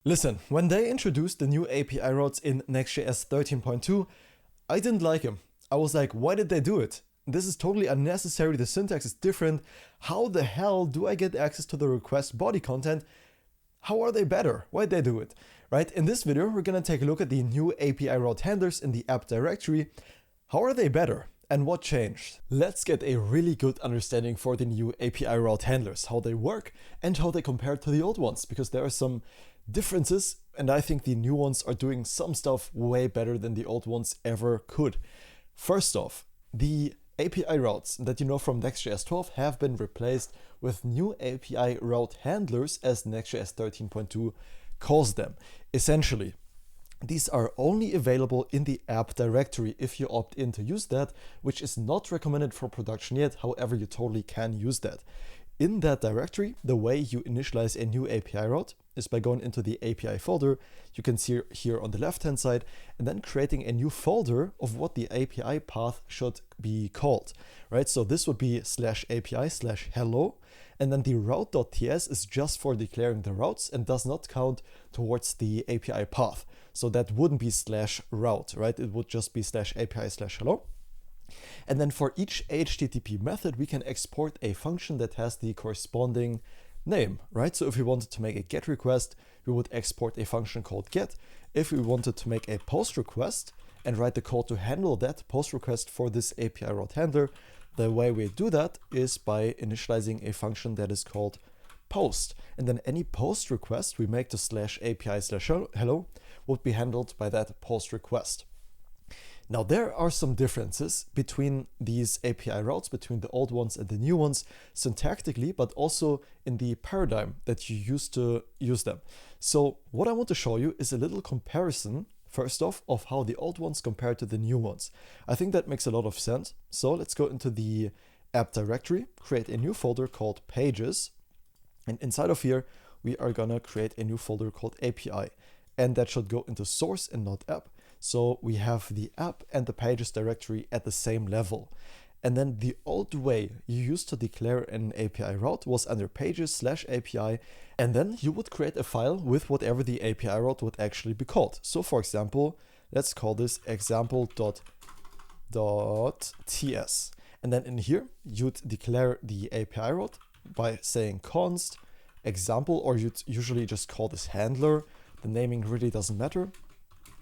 Listen, when they introduced the new API routes in NextJS 13.2, I didn't like them. I was like, why did they do it? This is totally unnecessary, the syntax is different. How the hell do I get access to the request body content? How are they better? Why'd they do it? Right? In this video, we're gonna take a look at the new API route handlers in the app directory. How are they better? And what changed? Let's get a really good understanding for the new API route handlers, how they work and how they compare to the old ones, because there are some differences and I think the new ones are doing some stuff way better than the old ones ever could. First off, the API routes that you know from NextJS 12 have been replaced with new API route handlers, as NextJS 13.2 calls them. Essentially, these are only available in the app directory if you opt in to use that, which is not recommended for production yet. However, you totally can use that. In that directory, the way you initialize a new API route is by going into the API folder. You can see here on the left-hand side, and then creating a new folder of what the API path should be called, right? So this would be /API/hello, and then the route.ts is just for declaring the routes and does not count towards the API path. So that wouldn't be /route, right? It would just be /API/hello. And then for each HTTP method, we can export a function that has the corresponding name, right? So if we wanted to make a GET request, we would export a function called GET. If we wanted to make a POST request and write the code to handle that POST request for this API route handler, the way we do that is by initializing a function that is called POST. And then any POST request we make to /API/hello would be handled by that POST request. Now, there are some differences between these API routes, between the old ones and the new ones, syntactically, but also in the paradigm that you used to use them. So what I want to show you is a little comparison, first off, of how the old ones compare to the new ones. I think that makes a lot of sense. So let's go into the app directory, create a new folder called pages. And inside of here, we are gonna create a new folder called API. And that should go into source and not app. So we have the app and the pages directory at the same level. And then the old way you used to declare an API route was under pages/API, and then you would create a file with whatever the API route would actually be called. So for example, let's call this example.ts. And then in here, you'd declare the API route by saying const example, or you'd usually just call this handler. The naming really doesn't matter.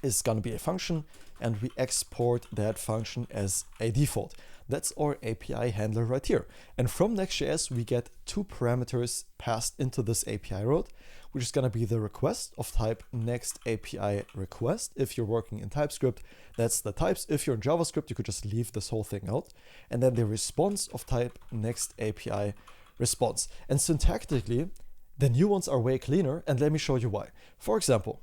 Is going to be a function, and we export that function as a default. That's our API handler right here. And from Next.js, we get two parameters passed into this API route, which is going to be the request of type next API request. If you're working in TypeScript, that's the types. If you're in JavaScript, you could just leave this whole thing out. And then the response of type next API response. And syntactically, the new ones are way cleaner, and let me show you why. For example,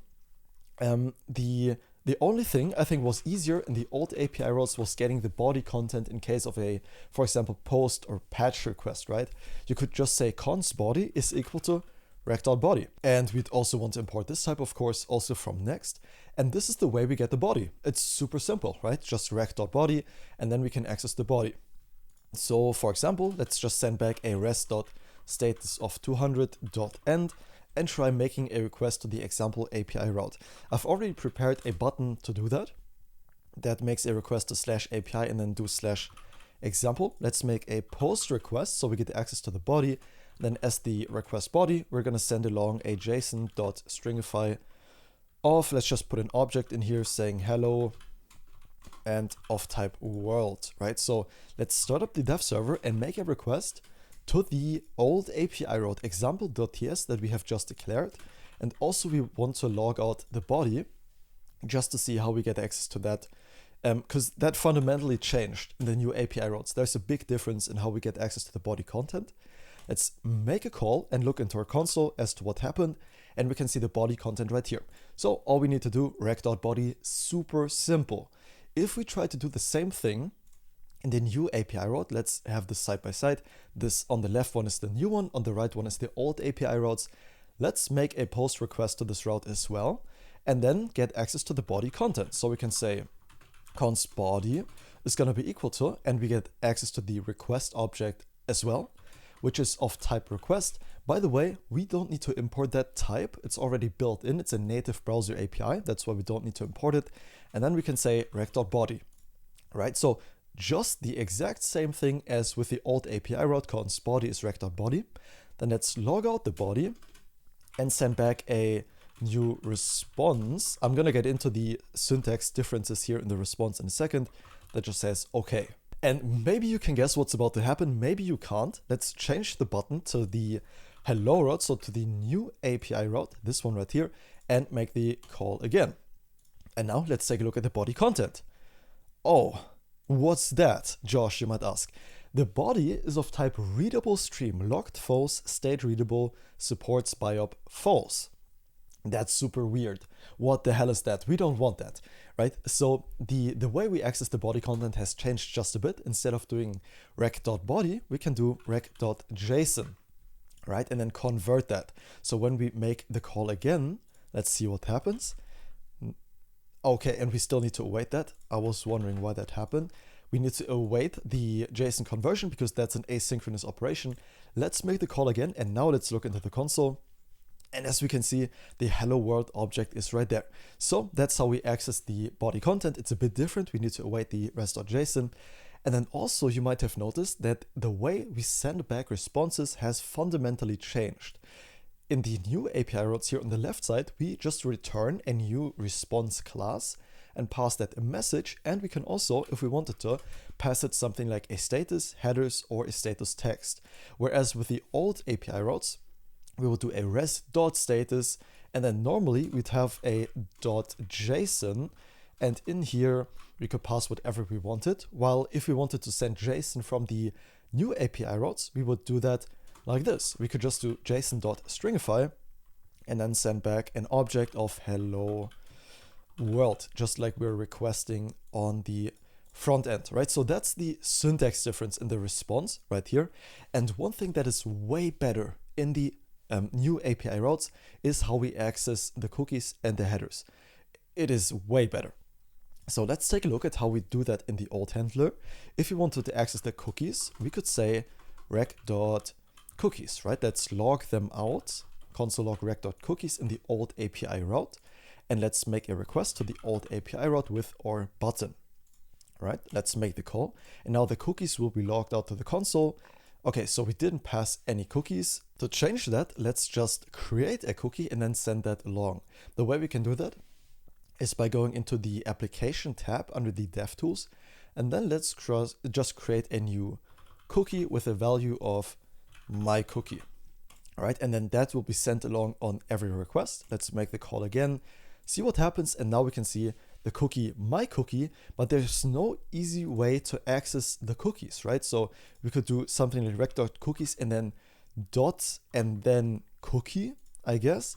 the only thing I think was easier in the old API routes was getting the body content in case of a, for example, post or patch request, right? You could just say const body is equal to rec.body. And we'd also want to import this type, of course, also from next. And this is the way we get the body. It's super simple, right? Just rec.body, and then we can access the body. So for example, let's just send back a rest.status of 200.end and try making a request to the example API route. I've already prepared a button to do that. That makes a request to /API and then do /example. Let's make a post request so we get access to the body. Then as the request body, we're gonna send along a JSON.stringify of, let's just put an object in here saying hello and of type world, right? So let's start up the dev server and make a request to the old API route example.ts that we have just declared. And also we want to log out the body just to see how we get access to that, because that fundamentally changed in the new API routes. There's a big difference in how we get access to the body content. Let's make a call and look into our console as to what happened, and we can see the body content right here. So all we need to do, rec.body, super simple. If we try to do the same thing in the new API route, let's have this side by side. This on the left one is the new one, on the right one is the old API routes. Let's make a post request to this route as well, and then get access to the body content. So we can say const body is going to be equal to, and we get access to the request object as well, which is of type request. By the way, we don't need to import that type. It's already built in. It's a native browser API. That's why we don't need to import it. And then we can say rec.body, right? So just the exact same thing as with the old API route, const body is rec.body. Then let's log out the body and send back a new response. I'm gonna get into the syntax differences here in the response in a second. That just says okay. And maybe you can guess what's about to happen, maybe you can't. Let's change the button to the hello route, so to the new API route, this one right here, and make the call again. And now let's take a look at the body content. Oh, what's that, Josh, you might ask. The body is of type readable stream, locked false, state readable, supports biop false. That's super weird. What the hell is that? We don't want that, right? So the way we access the body content has changed just a bit. Instead of doing rec.body, we can do rec.json, right? And then convert that. So when we make the call again, let's see what happens. Okay, and we still need to await that. I was wondering why that happened. We need to await the JSON conversion because that's an asynchronous operation. Let's make the call again, and now let's look into the console. And as we can see, the hello world object is right there. So that's how we access the body content. It's a bit different. We need to await the rest.json. And then also you might have noticed that the way we send back responses has fundamentally changed. In the new API routes here on the left side, we just return a new response class and pass that a message. And we can also, if we wanted to, pass it something like a status, headers, or a status text. Whereas with the old API routes, we would do a res.status, and then normally we'd have a .json, and in here we could pass whatever we wanted. While if we wanted to send JSON from the new API routes, we would do that like this. We could just do json.stringify and then send back an object of hello world, just like we're requesting on the front end, right? So that's the syntax difference in the response right here. And one thing that is way better in the new API routes is how we access the cookies and the headers. It is way better. So let's take a look at how we do that in the old handler. If we wanted to access the cookies, we could say rec.cookies, right? Let's log them out, console log rec.cookies in the old API route. And let's make a request to the old API route with our button, right? Let's make the call. And now the cookies will be logged out to the console. Okay, so we didn't pass any cookies. To change that, let's just create a cookie and then send that along. The way we can do that is by going into the application tab under the DevTools, and then let's just create a new cookie with a value of my cookie. All right, and then that will be sent along on every request. Let's make the call again, see what happens, and now we can see the cookie, my cookie, but there's no easy way to access the cookies, right? So we could do something like rec.cookies and then dot and then cookie, I guess.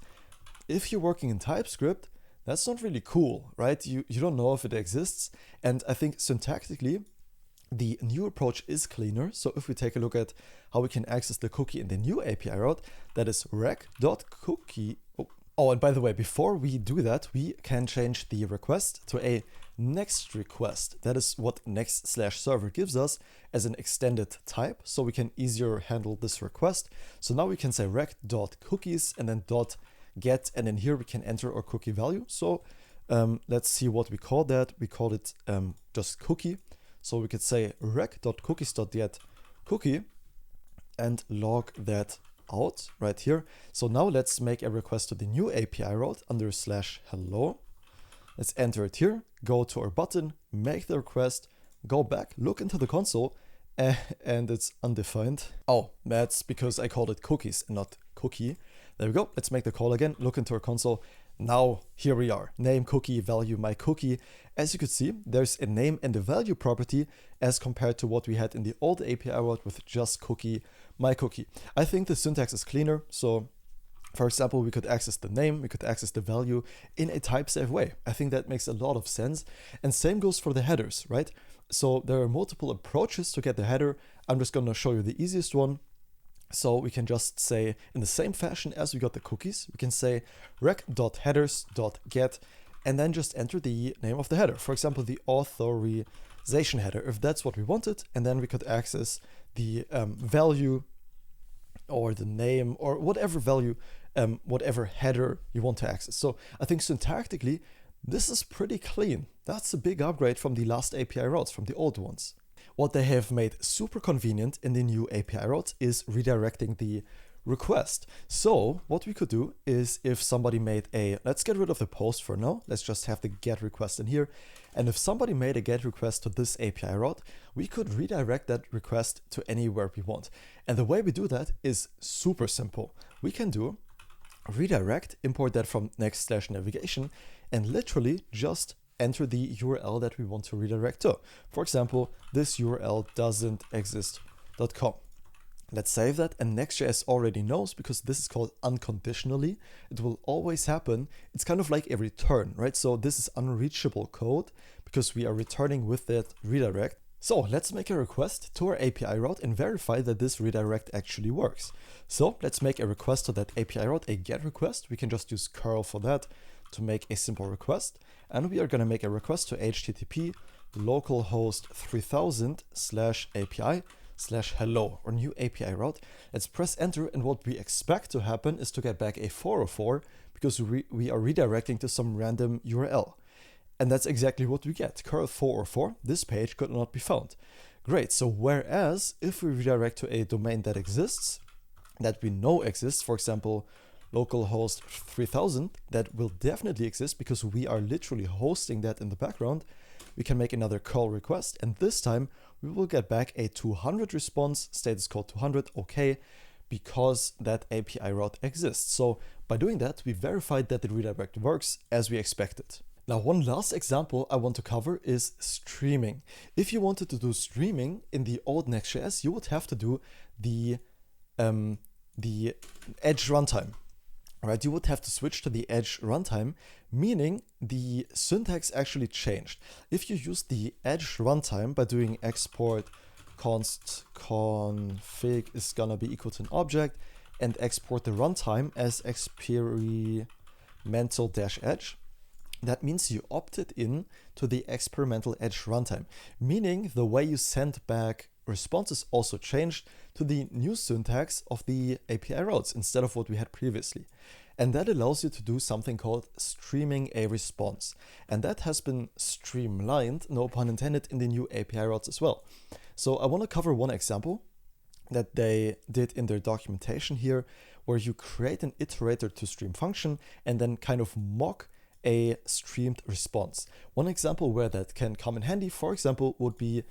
If you're working in TypeScript, that's not really cool, right? You don't know if it exists. And I think syntactically, the new approach is cleaner. So if we take a look at how we can access the cookie in the new API route, that is rec.cookie. Oh, and by the way, before we do that, we can change the request to a next request. That is what next/server gives us as an extended type, so we can easier handle this request. So now we can say rec.cookies and then .get, and then here we can enter our cookie value. So let's see what we call that. We call it just cookie. So we could say rec.cookies.get cookie and log that out right here. So now let's make a request to the new API route under /hello. Let's enter it here, go to our button, make the request, go back, look into the console, and it's undefined. Oh, that's because I called it cookies and not cookie. There we go. Let's make the call again, look into our console. Now here we are, name cookie, value my cookie. As you could see, there's a name and a value property as compared to what we had in the old API route with just cookie, my cookie. I think the syntax is cleaner. So for example, we could access the name, we could access the value in a type-safe way. I think that makes a lot of sense. And same goes for the headers, right? So there are multiple approaches to get the header. I'm just going to show you the easiest one. So we can just say in the same fashion as we got the cookies, we can say rec.headers.get and then just enter the name of the header. For example, the authorization header, if that's what we wanted. And then we could access the value or the name or whatever value, whatever header you want to access. So I think syntactically, this is pretty clean. That's a big upgrade from the last API routes, from the old ones. What they have made super convenient in the new API routes is redirecting the request. So what we could do is, if somebody made let's get rid of the post for now. Let's just have the get request in here. And if somebody made a get request to this API route, we could redirect that request to anywhere we want. And the way we do that is super simple. We can do redirect, import that from next/navigation, and literally just enter the URL that we want to redirect to. For example, this URL doesn't exist.com. Let's save that, and Next.js already knows, because this is called unconditionally. It will always happen. It's kind of like a return, right? So this is unreachable code because we are returning with that redirect. So let's make a request to our API route and verify that this redirect actually works. So let's make a request to that API route, a GET request. We can just use curl for that to make a simple request. And we are going to make a request to HTTP localhost 3000/API/hello, or new API route. Let's press enter, and what we expect to happen is to get back a 404 because we are redirecting to some random URL. And that's exactly what we get. Curl 404, this page could not be found. Great, so whereas if we redirect to a domain that exists, that we know exists, for example, localhost 3000, that will definitely exist because we are literally hosting that in the background, we can make another curl request, and this time we will get back a 200 response, status code 200, okay, because that API route exists. So by doing that, we verified that the redirect works as we expected. Now, one last example I want to cover is streaming. If you wanted to do streaming in the old Next.js, you would have to do the Edge runtime, right? You would have to switch to the Edge runtime, meaning the syntax actually changed. If you use the Edge runtime by doing export const config is gonna be equal to an object, and export the runtime as experimental-edge, that means you opted in to the experimental Edge runtime, meaning the way you send back responses also changed to the new syntax of the API routes instead of what we had previously. And that allows you to do something called streaming a response. And that has been streamlined, no pun intended, in the new API routes as well. So I want to cover one example that they did in their documentation here, where you create an iterator to stream function and then kind of mock a streamed response. One example where that can come in handy, for example, would be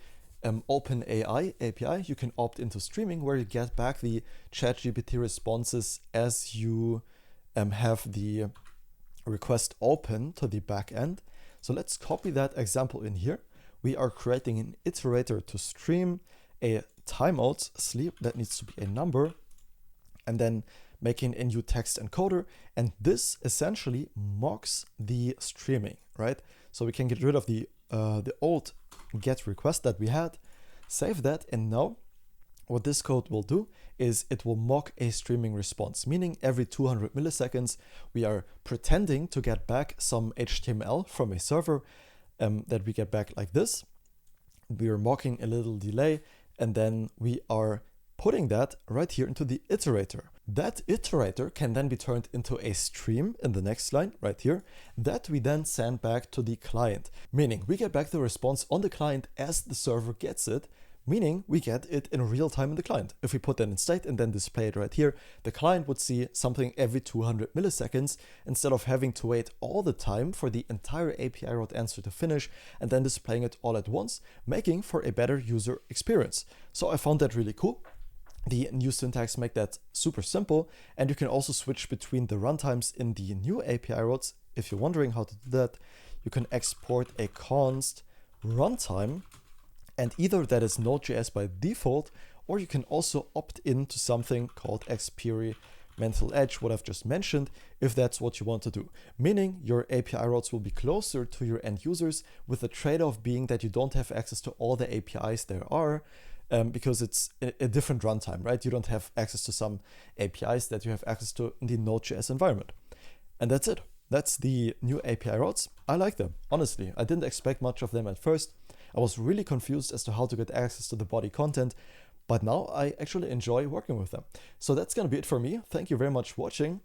OpenAI API. You can opt into streaming, where you get back the ChatGPT responses as you have the request open to the backend. So let's copy that example in here. We are creating an iterator to stream a timeout sleep that needs to be a number, and then making a new text encoder. And this essentially mocks the streaming, right? So we can get rid of the old get request that we had, save that, and now what this code will do is it will mock a streaming response, meaning every 200 milliseconds we are pretending to get back some HTML from a server that we get back like this. We are mocking a little delay, and then we are putting that right here into the iterator. That iterator can then be turned into a stream in the next line right here that we then send back to the client, meaning we get back the response on the client as the server gets it, meaning we get it in real time in the client. If we put that in state and then display it right here, the client would see something every 200 milliseconds instead of having to wait all the time for the entire API route answer to finish and then displaying it all at once, making for a better user experience. So I found that really cool. The new syntax make that super simple, and you can also switch between the runtimes in the new API routes. If you're wondering how to do that, you can export a const runtime, and either that is Node.js by default, or you can also opt in to something called experimental edge, what I've just mentioned, if that's what you want to do. Meaning your API routes will be closer to your end users, with the trade-off being that you don't have access to all the APIs there are, because it's a different runtime, right? You don't have access to some APIs that you have access to in the Node.js environment. And that's it. That's the new API routes. I like them, honestly. I didn't expect much of them at first. I was really confused as to how to get access to the body content, but now I actually enjoy working with them. So that's going to be it for me. Thank you very much for watching.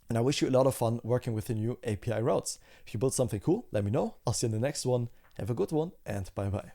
And I wish you a lot of fun working with the new API routes. If you build something cool, let me know. I'll see you in the next one. Have a good one, and bye bye.